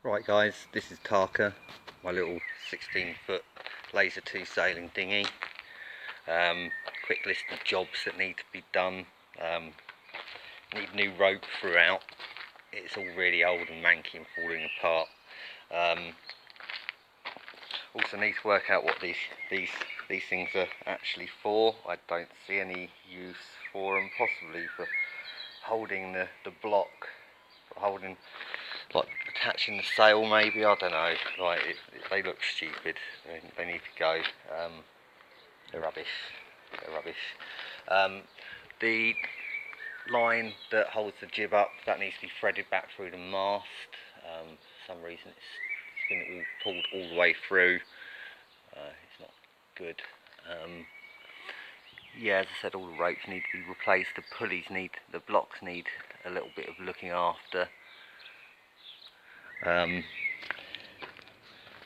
Right guys, this is Tarka, my little 16-foot laser 2 sailing dinghy. Quick list of jobs that need to be done. Need new rope throughout. It's all really old and manky and falling apart. Also need to work out what these things are actually for. I don't see any use for them, possibly for holding the block, for holding, like attaching the sail maybe, I don't know. Like they look stupid. They need to go. They're rubbish. They're rubbish. The line that holds the jib up, that needs to be threaded back through the mast. For some reason it's been all pulled all the way through. It's not good. Yeah, as I said, all the ropes need to be replaced. The blocks need a little bit of looking after.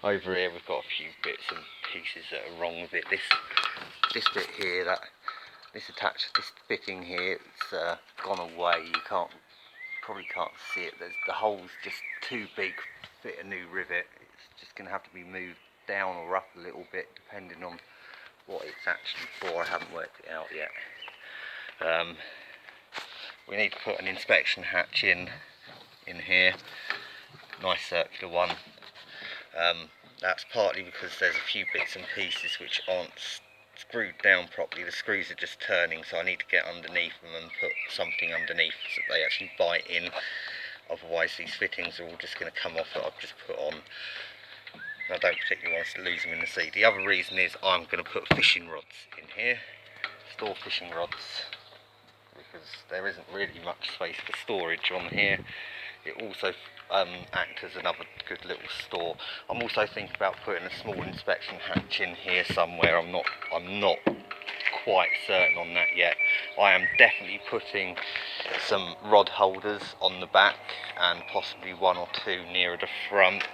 Over here we've got a few bits and pieces that are wrong with it. This bit here, this fitting here, it's gone away. You probably can't see it. The hole's just too big to fit a new rivet. It's just going to have to be moved down or up a little bit depending on what it's actually for. I haven't worked it out yet. We need to put an inspection hatch in here, nice circular one. That's partly because there's a few bits and pieces which aren't screwed down properly. The screws are just turning, so I need to get underneath them and put something underneath so that they actually bite in. Otherwise these fittings are all just going to come off that I've just put on. I don't particularly want to lose them in the sea. The other reason is I'm going to put fishing rods in here, store fishing rods, because there isn't really much space for storage on here. It also acts as another good little store. I'm also thinking about putting a small inspection hatch in here somewhere. I'm not quite certain on that yet. I am definitely putting some rod holders on the back and possibly one or two nearer the front.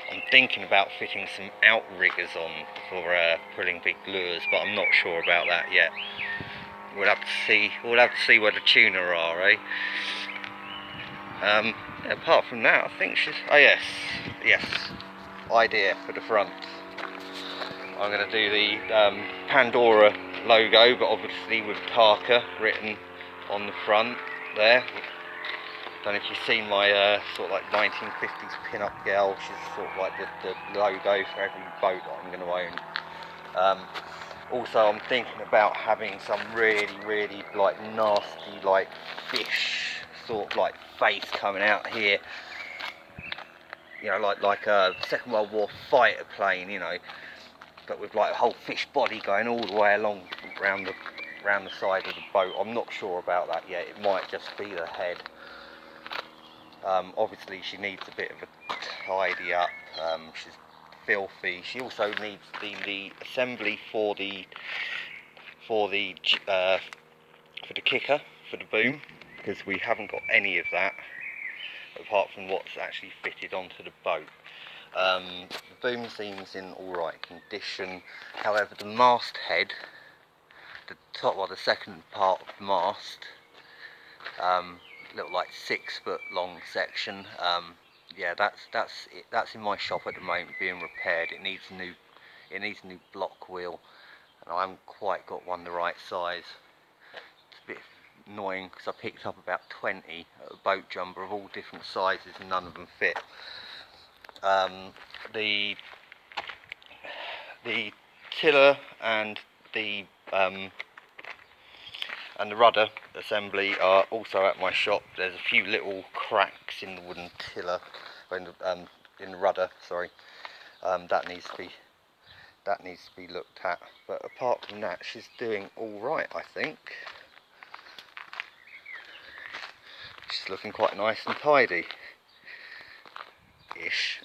I'm thinking about fitting some outriggers on for pulling big lures, but I'm not sure about that yet. We'll have to see. We'll have to see where the tuna are, eh? Apart from that, I think she's... Oh yes, idea for the front. I'm going to do the Pandora logo, but obviously with Tarka written on the front there. Don't know if you've seen my sort of like 1950s pin-up girl. She's sort of like the logo for every boat that I'm going to own. Also, I'm thinking about having some really like nasty like fish sort of like face coming out here. You know, like a Second World War fighter plane. You know, but with like a whole fish body going all the way along around the side of the boat. I'm not sure about that yet. It might just be the head. Obviously she needs a bit of a tidy up. She's filthy. She also needs the assembly for the kicker, for the boom, because we haven't got any of that apart from what's actually fitted onto the boat. The boom seems in alright condition. However, the mast head, the top, well, the second part of the mast, little like 6 foot long section. Yeah, that's in my shop at the moment being repaired. It needs a new block wheel, and I haven't quite got one the right size. It's a bit annoying because I picked up about 20 at a boat jumper of all different sizes and none of them fit. The tiller and the rudder assembly are also at my shop. There's a few little cracks in the wooden tiller, in the rudder, sorry. That needs to be looked at. But apart from that, she's doing all right, I think. She's looking quite nice and tidy, ish.